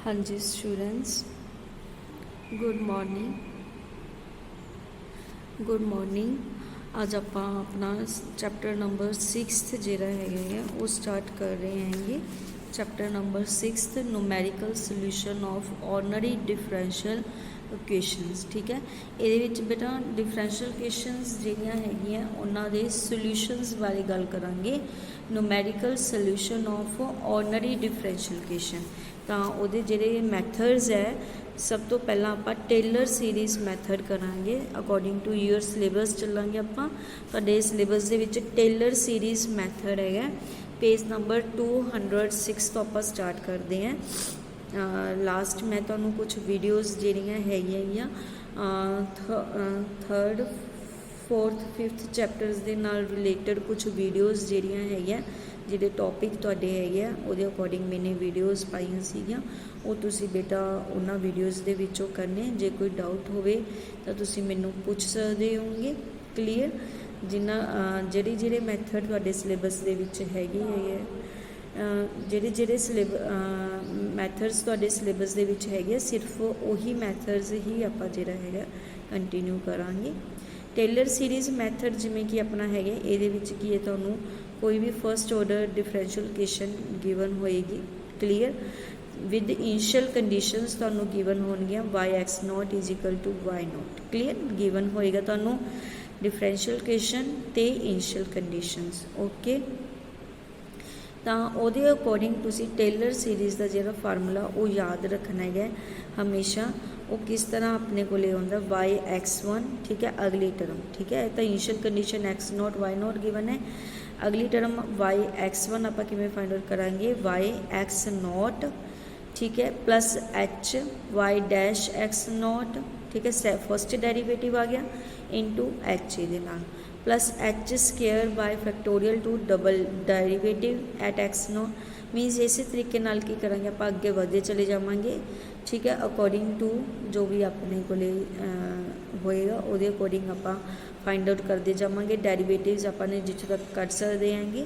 हाँ जी students, good morning. आज आप अपना चैप्टर नंबर 6 जिहड़ा है वो स्टार्ट कर रहे हैं। Chapter number 6 numerical solution of ordinary differential equations. ठीक है, ये बेटा डिफरेंशियल इक्वेशनस जिहड़ियां हैगियां उन्हां दे सोल्यूशनस बारे गल करांगे। Numerical solution of ordinary differential equation ਤਾਂ ਉਹਦੇ ਜਿਹੜੇ ਮੈਥਡਸ ਹੈ, ਸਭ ਤੋਂ ਪਹਿਲਾਂ ਆਪਾਂ ਟੇਲਰ ਸੀਰੀਜ਼ ਮੈਥਡ ਕਰਾਂਗੇ। ਅਕੋਰਡਿੰਗ ਟੂ ਯੂਅਰ ਸਿਲੇਬਸ ਚੱਲਾਂਗੇ ਆਪਾਂ। ਤੁਹਾਡੇ ਸਿਲੇਬਸ ਦੇ ਵਿੱਚ ਟੇਲਰ ਸੀਰੀਜ਼ ਮੈਥਡ ਹੈਗਾ। ਪੇਜ ਨੰਬਰ 206 ਤੋਂ ਆਪਾਂ ਸਟਾਰਟ ਕਰਦੇ ਹਾਂ। ਲਾਸਟ ਮੈਂ ਤੁਹਾਨੂੰ ਕੁਝ ਵੀਡੀਓਜ਼ ਜਿਹੜੀਆਂ ਹੈਗੀਆਂ ਥਰਡ, ਫੋਰਥ, ਫਿਫਥ ਚੈਪਟਰਸ ਦੇ ਨਾਲ ਰਿਲੇਟਡ ਕੁਝ ਵੀਡੀਓਜ਼ ਜਿਹੜੀਆਂ ਹੈਗੀਆਂ ਜਿਹੜੇ ਟੌਪਿਕ ਤੁਹਾਡੇ ਹੈਗੇ ਆ ਉਹਦੇ ਅਕੋਰਡਿੰਗ ਮੈਨੇ ਵੀਡੀਓਜ਼ ਪਾਈਆਂ ਸੀਗੀਆਂ। ਉਹ ਤੁਸੀਂ ਬੇਟਾ ਉਹਨਾਂ ਵੀਡੀਓਜ਼ ਦੇ ਵਿੱਚੋਂ ਕਰਨੇ। ਜੇ ਕੋਈ ਡਾਊਟ ਹੋਵੇ ਤਾਂ ਤੁਸੀਂ ਮੈਨੂੰ ਪੁੱਛ ਸਕਦੇ ਹੋਗੇ। ਕਲੀਅਰ, ਜਿਹੜੇ ਮੈਥਡ ਤੁਹਾਡੇ ਸਿਲੇਬਸ ਦੇ ਵਿੱਚ ਹੈਗੇ ਜਿਹੜੇ ਮੈਥਡਸ ਤੁਹਾਡੇ ਸਿਲੇਬਸ ਦੇ ਵਿੱਚ ਹੈਗੇ ਆ, ਸਿਰਫ ਉਹੀ ਮੈਥਡਸ ਹੀ ਆਪਾਂ ਜਿਹੜਾ ਹੈਗਾ ਕੰਟੀਨਿਊ ਕਰਾਂਗੇ। ਟੇਲਰ ਸੀਰੀਜ਼ ਮੈਥਡ ਜਿਵੇਂ ਕਿ ਆਪਣਾ ਹੈਗਾ, ਇਹਦੇ ਵਿੱਚ ਕੀ ਹੈ, ਤੁਹਾਨੂੰ कोई भी first order differential equation given होएगी। क्लीयर, विद इनिशियल कंडीशनस तुहानू गिवन होणगियां y x naught is equal to y naught. Clear, given होएगा तुहानू डिफरेंशियल इक्वेशन ते इनिशियल कंडीशनस। ओके, तो ਉਹਦੇ ਅਕੋਰਡਿੰਗ ਤੁਸੀਂ ਟੇਲਰ ਸੀਰੀਜ਼ ਦਾ ਜਿਹੜਾ ਫਾਰਮੂਲਾ ਉਹ ਯਾਦ ਰੱਖਣਾ ਹੈ ਹਮੇਸ਼ਾ। ਉਹ ਕਿਸ ਤਰ੍ਹਾਂ ਆਪਣੇ ਕੋਲੇ ਆਉਂਦਾ, ਵਾਈ ਐਕਸ 1, ठीक है, अगली टर्म, ठीक है, तो initial condition X naught Y naught given है। अगली टर्म वाई एक्स 1 आप किमें फाइंड आउट करांगे, वाई एक्स नॉट, ठीक है, plus H Y dash X naught, ठीक है, फर्स्ट डेरीवेटिव आ गया इंटू एच ये नाल, plus H square by factorial two double derivative at X naught. Minus इस तरीके नाल की करांगे आप अगे बढ़ते चले जावांगे। ठीक है, अकॉर्डिंग टू जो भी अपने कोले होएगा ਉਹਦੇ अकॉर्डिंग ਆਪਾਂ फाइंड आउट करते जावांगे। डेरीवेटिव्स आपने जिथे तक कट सकते हैं।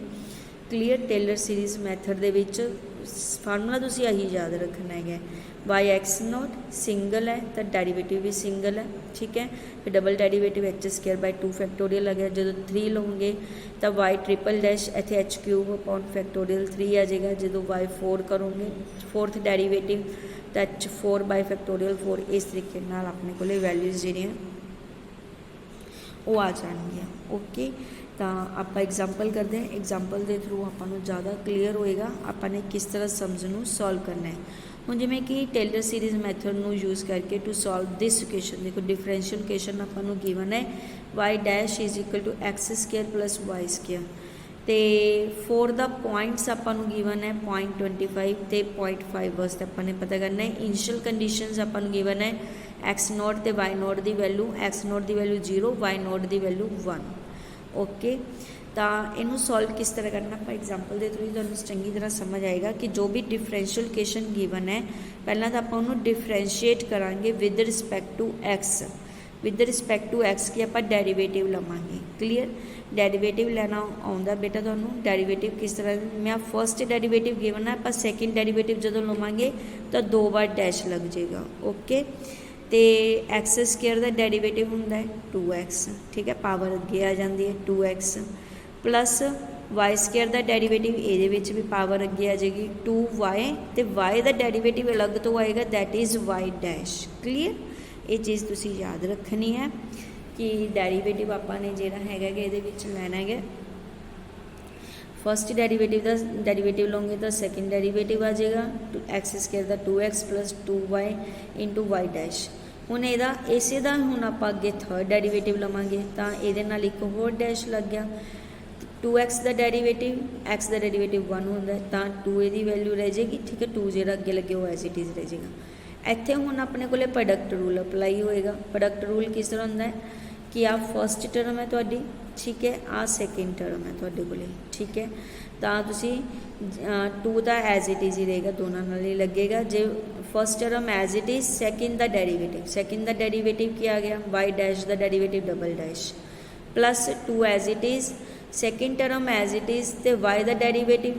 क्लीयर, टेलर सीरीज मैथड दे विच फार्मूला तुसीं यही याद रखना है, वाई एक्स नॉट सिंगल है तो डेरीवेटिव भी सिंगल है। ठीक है, फिर double derivative h square by 2 factorial आ गया। जो 3 लोगे तो वाई ट्रिपल डैश इतने एच क्यूब अपॉन फैक्टोरियल 3 आ जाएगा। जो वाई 4 करोगे फोर्थ डेरीवेटिव तो एच 4 बाय फैक्टोरियल 4। इस तरीके अपने को वैल्यूज़ जिहड़ियां वो आ जाएंगे। ओके, तो आप एग्जाम्पल करते हैं। एग्जाम्पल के थ्रू आपको ज़्यादा क्लीयर होएगा आपने किस तरह समझ नूं सॉल्व करना है। हुण जिवें कि टेलर सीरीज मैथड नूं यूज़ करके टू सॉल्व दिस इक्वेशन, देखो डिफरेंशियल इक्वेशन आपको गिवन है y dash is equal to x square plus y square. तो फॉर द पॉइंट्स आपको गिवन है 0.25 तो 0.5 वास्ते अपने पता करना है। इनिशियल कंडीशनस आपको गिवन है एक्स नॉट तो वाई नॉट की वैल्यू, एक्स नॉट की वैल्यू 0, वाई नॉट की वैल्यू 1। ओके, तो इनू सॉल्व किस तरह करना आप एग्जाम्पल के थ्रू तुहानूं चंगी तरह समझ आएगा कि जो भी डिफरेंशियल इक्वेशन गिवन है पहला तो आप उन्होंने डिफरेंशिएट करांगे with respect to x. With respect to x की आप डेरीवेटिव लवांगे। क्लीयर, डेरीवेटिव लेना आउंदा बेटा तुहानूं। डेरीवेटिव किस तरह, मैं फर्स्ट डेरीवेटिव गिवन है, आप सैकेंड डेरीवेटिव जो लवांगे तो 2 बार डैश लग जाएगा। ओके, तो एक्स स्केयर का डेरीवेटिव होंदा है 2x। ठीक है, पावर अगे आ जाती है 2x प्लस वाई स्केयर का डेरीवेटिव ये भी पावर अगे आ जाएगी 2y। तो वाई का डेरीवेटिव अलग तो आएगा, that is y dash. Clear, ये चीज़ तुसी याद रखनी है कि डेरीवेटिव आपने जो है ये लैना है। फर्स्ट डेरीवेटिव का डेरीवेटिव लोगे तो सैकेंड डेरीवेटिव आ जाएगा एक्स स्केयर का 2x plus 2y into y dash. हुण इहदा इसे दा हुण आपां अगे थर्ड डेरीवेटिव लवांगे तो ये एक होर डैश लग गया। 2x का डेरीवेटिव, एक्स का डेरीवेटिव 1 होंदा है तो 2 की वैल्यू रह जाएगी। ठीक है, 2 जो अगे लगे वो एज इट इज़ रह जाएगा। इत्थे हुण अपने को प्रोडक्ट रूल अप्लाई होएगा। प्रोडक्ट रूल किस तरह होंदा है कि आ फर्स्ट टर्म है तुहाडी, ठीक है, आ सैकेंड टर्म है तुहाडे कोले। ठीक है, तो तुसी 2 का एज इट इज़ ही रहेगा, दोनों नाल ही लगेगा। जो first term as it is, second का डेरीवेटिव, सैकेंड का डेरीवेटिव क्या आ गया, वाई डैश का derivative double dash plus 2 as it is, second term as it is तो वाई का डेरीवेटिव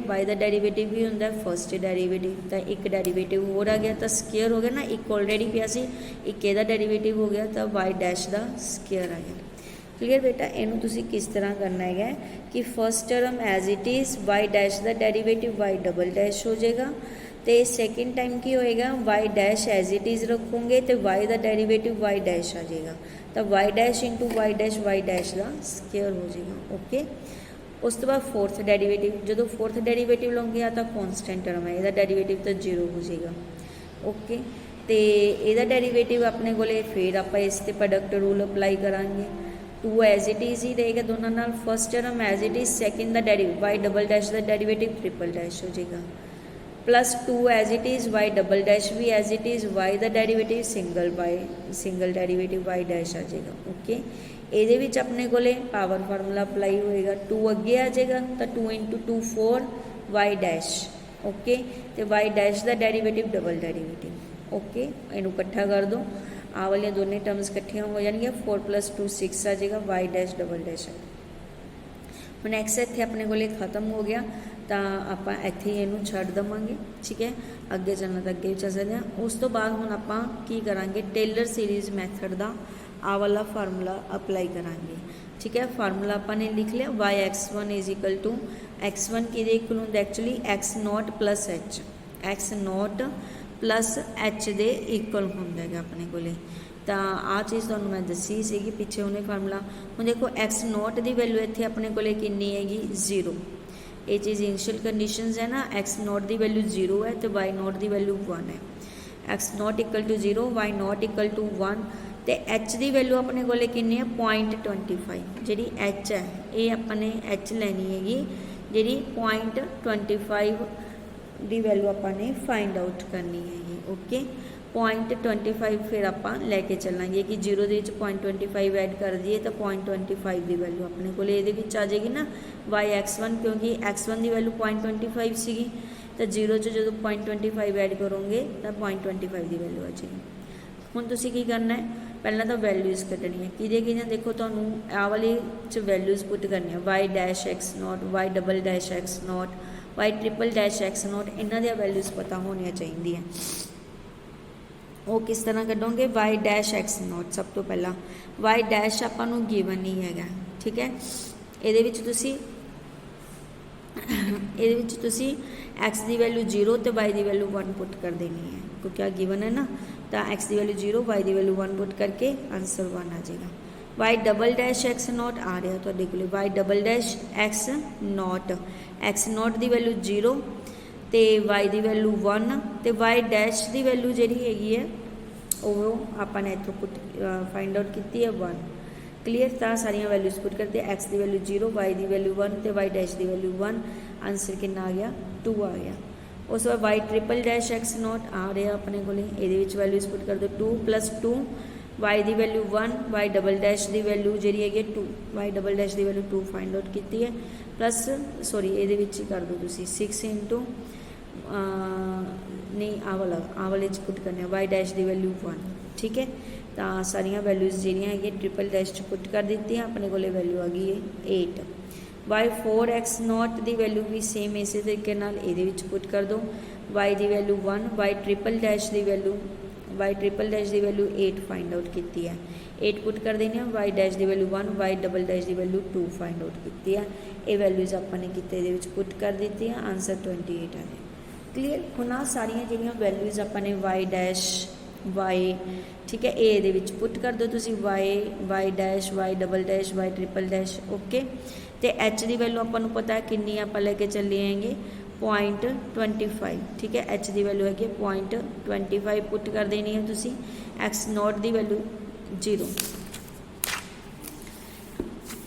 भी होंगे फस्ट डेरीवेटिव, तो एक डेरीवेटिव होर आ गया तो स्केयर हो गया ना, एक ऑलरेडी पिया सी, एक ਇਹਦਾ डेरीवेटिव हो गया तो वाई डैश का स्केयर आ गया। क्लीयर बेटा, इनू तुसी किस तरह करना है कि first term as it is y dash का डेरीवेटिव वाई डबल डैश हो जाएगा, तो सैकेंड टाइम की होएगा y dash as it is रखोगे तो वाई का डेरीवेटिव वाई डैश आ जाएगा, तो y dash into y dash का स्केयर हो जाएगा। ओके, उस तो बाद फोर्थ डेरीवेटिव, जो फोर्थ डेरीवेटिव लौंगे या तो कॉन्सटेंट टर्म है, यदा डेरीवेटिव तो 0 हो जाएगा। ओके, तो यदा डेरीवेटिव अपने को फिर आप इस ते प्रोडक्ट रूल अप्लाई करांगे, 2 एज इट इज़ ही रहेगा दोनों नाल, first term as it is, second का डेरीवेटिव वाई डबल डैश का डेरीवेटिव ट्रिपल डैश हो जाएगा, plus 2 as it is y double dash भी एज इट इज़, वाई का derivative single derivative y dash आ जाएगा। ओके, ये अपने को पावर फार्मूला अप्लाई होएगा, 2 अगे आ जाएगा तो 2 इंटू 2 4 वाई डैश। ओके, तो वाई डैश का डेरीवेटिव डबल डेरीवेटिव। ओके, इनू इकट्ठा कर दो, आ वाली दोनों टर्म्स इकट्ठियाँ हो जाएगी, 4 + 2 6 आ जाएगा, वाई डैश डबल डैश है। हुण एक्स इत्थे अपने को खत्म हो गया तो आप इत्थे इनू छड्ड देवांगे। ठीक है, अगे चलना तो अगे भी चल सकते हैं। उस तो बाद हुण आपां की करांगे, टेलर सीरीज़ मैथड का आ वाला फार्मूला अप्लाई करांगे। ठीक है, फार्मूला आपने लिख लिया, Y x1 is equal to x1 कि इक्वल होंगे actually x0 + h, x0 + h के इक्वल होंगे अपने को। तो आ चीज़ तुहानूं मैं दसी सी पिछे उन्हें फार्मूला। हुण देखो x0 की वैल्यू इत्थे अपने को कितनी हैगी 0, ये चीज़ इनिशियल कंडीशनस है ना, x0 की वैल्यू 0 है तो y0 की वैल्यू 1 है, x0 = 0 y0 = 1, तो एच की वैल्यू अपने को कितनी है 0.25, जी एच है ये अपने एच लैनी हैगी जी 0.25 की वैल्यू अपने फाइंड आउट करनी हैगी। ओके, 0.25 फिर आप लैके चलेंगे कि 0 के 0.25 ऐड कर दिए तो 0.25 की वैल्यू अपने को आ जाएगी ना, वाई x1 क्योंकि x1 की वैल्यू 0.25 सी, तो 0 जो 0.25 ऐड करोगे तो 0.25 की वैल्यू आ जाएगी। हुण तुसीं की करना है, पहला तो वैल्यूज़ कटनी है कि देखो तो आ वाली वैल्यूज़ पुट करनी है, y dash x0, y double dash x0, y triple dash x0, इन्हों दी वैल्यूज़ पता होनी चाहिए। वो किस तरह कटोगे, वाई डैश x0 सब तो पहला, वाई डैश आपां गिवन नहीं है। ठीक है, ये एक्स की वैल्यू 0 तो वाई की वैल्यू 1 पुट कर देनी है, क्योंकि आ गिवन है ना, तो एक्स की वैल्यू 0 वाई की वैल्यू 1 पुट करके आंसर 1 आ जाएगा। वाई डबल डैश x0 आ रहा तो को, वाई डबल डैश x0 की वैल्यू 0 तो वाई की वैल्यू 1, तो वाई डैश की वैल्यू जी है वो आपने इतों पुट फाइंड आउट की है 1। क्लीयर, तो सारिया वैल्यूज़ पुट करते, एक्स की वैल्यू 0, वाई की वैल्यू 1 तो वाई डैश की वैल्यू 1, आंसर कितना आ गया 2 आ गया। उस बाद वाई ट्रिपल डैश x0 आ रहा अपने को, ये वैल्यूज़ पुट कर दो 2 + 2, वाई की वैल्यू 1, वाई डबल डैश की वैल्यू जी है 2, वाई डबल डैश की वैल्यू 2 फाइंड आउट की है, प्लस सॉरी ये कर दो 6 इंटू नहीं आ वाले पुट करने वाई डैश की वैल्यू 1। ठीक है, तो सारिया वैल्यूज़ जी ट्रिपल डैश पुट कर दी, अपने को वैल्यू आ गई है 8। वाई 4x0 की वैल्यू भी सेम इस तरीके ये पुट कर दो, वाई की वैल्यू 1, वाई ट्रिपल डैश की वैल्यू 8 फाइंड आउट की है, 8 पुट कर देनी है, वाई डैश की वैल्यू 1, वाई डबल डैश की वैल्यू 2 फाइंड आउट की है, ये वैल्यूज़ अपने कितने पुट कर दी है, आंसर 28 आ गया। क्लीयर, हुण आ सारिया जिहड़ियां वैल्यूज़ अपने वाई डैश वाई, ठीक है, ये पुट कर दो तुसी y dash, y double dash, y triple dash. Okay, तो एच की वैल्यू आपको पता है कितनी आप लेके चले आएंगे 0.25। ठीक है, एच की वैल्यू है 0.25 पुट कर देनी है तुसी, x0 की वैल्यू 0।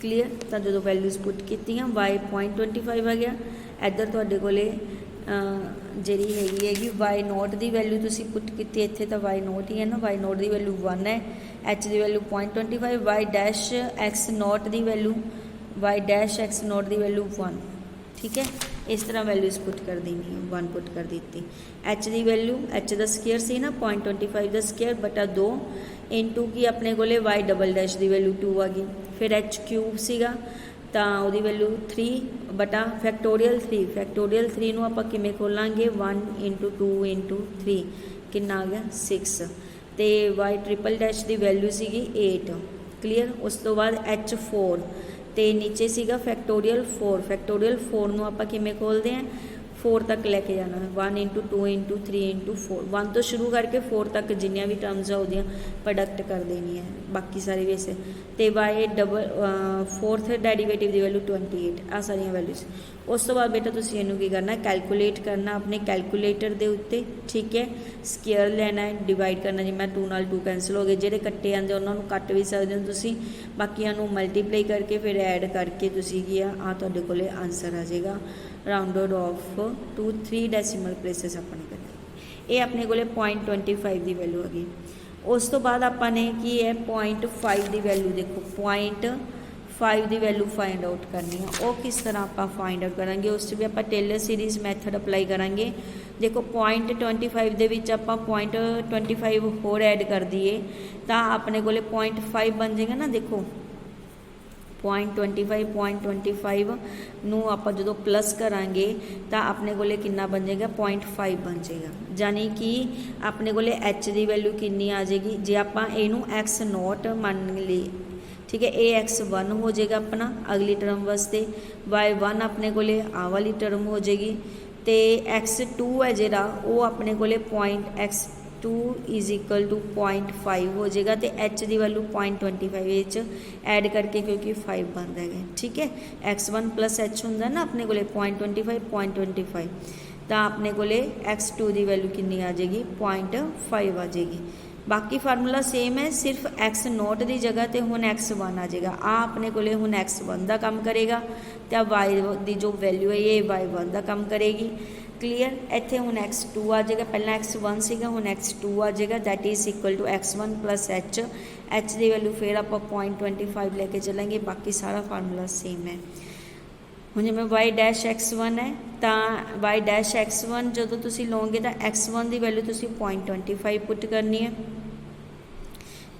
क्लीयर, तो जो वैल्यूज़ पुट की वाई 0.25 आ गया, इधर तुहाडे कोले जी हैगी वाई नोट की वैल्यू तुसी पुट की इत्थे तो वाई नोट ही है ना, वाई नोट की वैल्यू 1 है, एच की वैल्यू 0.25, वाई डैश x0 की वैल्यू वाई डैश x0 की वैल्यू 1। ठीक है, इस तरह वैल्यूज़ पुट कर देनी है, 1 पुट कर दी। एच की वैल्यू एच का स्केयर सी ना 0.25 का स्केयर बटा 2 इंटू की अपने को वाई डबल डैश की वैल्यू 2 आ गई, फिर एच क्यूब सीगा ਤਾਂ ਉਹਦੀ ਵੈਲਿਊ 3 ਬਟਾ ਫੈਕਟੋਰੀਅਲ 3 ਨੂੰ ਆਪਾਂ ਕਿਵੇਂ ਖੋਲਾਂਗੇ 1 × 2 × 3 ਕਿੰਨਾ ਆ ਗਿਆ 6 ਤੇ y ਟ੍ਰਿਪਲ ਡੈਸ਼ ਦੀ ਵੈਲਿਊ ਸੀਗੀ 8 ਕਲੀਅਰ। ਉਸ ਤੋਂ ਬਾਅਦ h4 ਤੇ ਨੀਚੇ ਸੀਗਾ ਫੈਕਟੋਰੀਅਲ 4 ਨੂੰ ਆਪਾਂ ਕਿਵੇਂ ਖੋਲਦੇ ਹਾਂ 4 ਤੱਕ ਲੈके जाना 1 × 2 × 3 × 4 1 ਤੋਂ ਸ਼ੁਰੂ ਕਰਕੇ 4 ਤੱਕ ਜਿੰਨੀਆਂ ਵੀ ਟਰਮਸ ਆ ਉਹਦੀਆਂ ਪ੍ਰੋਡਕਟ ਕਰ ਦੇਣੀ ਹੈ ਬਾਕੀ ਸਾਰੇ ਵੈਸੇ ਤੇ y ਡਬਲ 4th ਡੈਰੀਵੇਟਿਵ ਦੀ ਵੈਲਿਊ 28 ਆ ਸਾਰੀਆਂ ਵੈਲਿਊਜ਼। ਉਸ ਤੋਂ ਬਾਅਦ ਬੇਟਾ ਤੁਸੀਂ ਇਹਨੂੰ ਕੀ ਕਰਨਾ ਕੈਲਕੂਲੇਟ ਕਰਨਾ ਆਪਣੇ ਕੈਲਕੂਲੇਟਰ ਦੇ ਉੱਤੇ ਠੀਕ ਹੈ। ਸਕੇਅਰ ਲੈਣਾ ਹੈ ਡਿਵਾਈਡ ਕਰਨਾ ਜਿਵੇਂ 2 ਨਾਲ 2 ਕੈਂਸਲ ਹੋ ਗਏ ਜਿਹੜੇ ਕੱਟੇ ਜਾਂਦੇ ਉਹਨਾਂ ਨੂੰ ਕੱਟ ਵੀ ਸਕਦੇ ਹੋ ਤੁਸੀਂ ਬਾਕੀਆਂ ਨੂੰ ਮਲਟੀਪਲਾਈ ਕਰਕੇ ਫਿਰ ਐਡ ਕਰਕੇ ਤੁਸੀਂ ਕੀ ਆ ਤੁਹਾਡੇ ਕੋਲੇ ਆਨਸਰ ਆ ਜਾਏਗਾ ਰਾਉਂਡਡ ਆਫ 2 3 ਡੈਸੀਮਲ ਪਲੇਸਿਸ ਆਪਣੇ ਕੋਲ ਇਹ ਆਪਣੇ ਕੋਲੇ 0.25 ਦੀ ਵੈਲਿਊ ਆ ਗਈ। ਉਸ ਤੋਂ ਬਾਅਦ ਆਪਾਂ ਨੇ ਕੀ ਹੈ 0.5 ਦੀ ਵੈਲਿਊ ਦੇਖੋ 0.5 ਦੀ ਵੈਲਿਊ ਫਾਈਂਡ ਆਊਟ ਕਰਨੀ ਆ ਉਹ ਕਿਸ ਤਰ੍ਹਾਂ ਆਪਾਂ ਫਾਈਂਡ ਆਊਟ ਕਰਾਂਗੇ ਉਸ 'ਚ ਵੀ ਆਪਾਂ ਟੇਲਰ ਸੀਰੀਜ਼ ਮੈਥਡ ਅਪਲਾਈ ਕਰਾਂਗੇ। ਦੇਖੋ 0.25 ਦੇ ਵਿੱਚ ਆਪਾਂ 0.25 ਹੋਰ ਐਡ ਕਰ ਦਈਏ ਤਾਂ ਆਪਣੇ ਕੋਲੇ 0.5 ਬਣ ਜਾਏਗਾ ਨਾ। ਦੇਖੋ 0.25 ਨੂੰ ਆਪਾਂ ਜਦੋਂ ਪਲੱਸ ਕਰਾਂਗੇ ਤਾਂ ਆਪਣੇ ਕੋਲੇ ਕਿੰਨਾ ਬਣ ਜਾਏਗਾ 0.5 ਬਣ ਜਾਏਗਾ ਯਾਨੀ ਕਿ ਆਪਣੇ ਕੋਲੇ h ਦੀ ਵੈਲਿਊ ਕਿੰਨੀ ਆ ਜਾਏਗੀ ਜੇ ਆਪਾਂ ਇਹਨੂੰ x0 ਮੰਨ ਲਈ ठीक है। ए x1 हो जाएगा अपना अगली टर्म वास्ते y1 अपने कोले आ वाली टर्म हो जाएगी तो x2 है जिहड़ा वो अपने कोले x2 = 0.5 हो जाएगा तो h की वैल्यू 0.25 ऐड करके क्योंकि 5 बनता है ठीक है। x1 + h होंगे ना अपने कोले 0.25 तो अपने कोले x2 की वैल्यू कितनी आ जाएगी 0.5 आ जाएगी। बाकी फार्मूला सेम है सिर्फ x0 की जगह तो हुण x1 आ जाएगा अपने कोले हुण x1 का काम करेगा तो y की जो वैल्यू है ये y1 का काम करेगी क्लीयर। इत्थे हुण x2 आ जाएगा पहला x1 सीगा हुण x2 आ जाएगा that is equal to x1 + h की वैल्यू फिर आप 0.25 लेके चलेंगे बाकी सारा फार्मूला सेम है। ਹੁਣ ਜਿਵੇਂ y' ਹੈ ਤਾਂ y' ਜਦੋਂ ਤੁਸੀਂ ਲਓਗੇ ਤਾਂ x1 ਦੀ ਵੈਲਿਊ ਤੁਸੀਂ 0.25 ਪੁੱਟ ਕਰਨੀ ਹੈ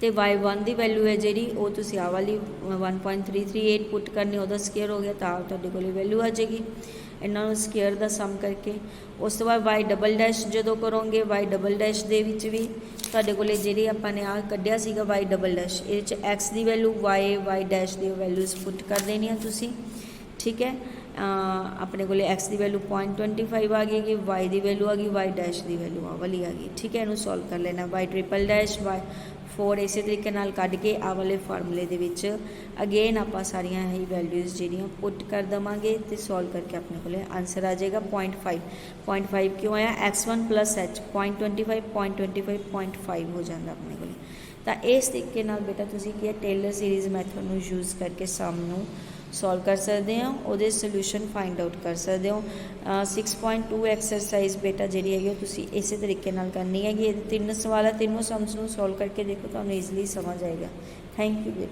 ਤੇ y1 ਦੀ ਵੈਲਿਊ ਹੈ ਜਿਹੜੀ ਉਹ ਤੁਸੀਂ ਆ ਵਾਲੀ 1.338 ਪੁੱਟ ਕਰਨੀ ਉਹਦਾ ਸਕੁਅਰ ਹੋ ਗਿਆ ਤਾਂ ਤੁਹਾਡੇ ਕੋਲ ਵੈਲਿਊ ਆ ਜਾਏਗੀ। ਇਹਨਾਂ ਨੂੰ ਸਕੁਅਰ ਦਾ ਸਮ ਕਰਕੇ ਉਸ ਤੋਂ ਬਾਅਦ y' ਜਦੋਂ ਕਰੋਗੇ y' ਦੇ ਵਿੱਚ ਵੀ ਤੁਹਾਡੇ ਕੋਲੇ ਜਿਹੜੀ ਆਪਾਂ ਨੇ ਆ ਕੱਢਿਆ ਸੀਗਾ y', ਇਹਦੇ 'ਚ x ਦੀ ਵੈਲਿਊ y' ਦੀ ਵੈਲਿਊਜ਼ ਪੁੱਟ ਕਰ ਦੇਣੀਆਂ ਤੁਸੀਂ ठीक है। अपने को x की वैल्यू 0.25 आ गई y की वैल्यू आ गई y' की वैल्यू आ वाली आ गई ठीक है। इनू सॉल्व कर लेना y', y4 इस तरीके नाल कढ़ के आ वाले फार्मूले दे विच अगेन आप सारिया ही वैल्यूज़ जिहड़ियां पुट कर देवांगे तो सॉल्व करके अपने को आंसर आ जाएगा 0.5 क्यों आया x1 + h 0.25 0.5 हो जाता अपने को। तो इस तरीके नाल बेटा तुसीं की टेलर सीरीज़ मैथड नूं यूज़ करके सम नूं सॉल्व कर सकते हो वो सोल्यूशन फाइंड आउट कर सकते हो। 6.2 एक्सरसाइज बेटा जी है तुसी इस तरीके नाल करनी है। ये 3 सवाल है तीनों सम्स नूं सॉल्व करके देखो तो ईजिली समझ आएगा। थैंक यू बेटा।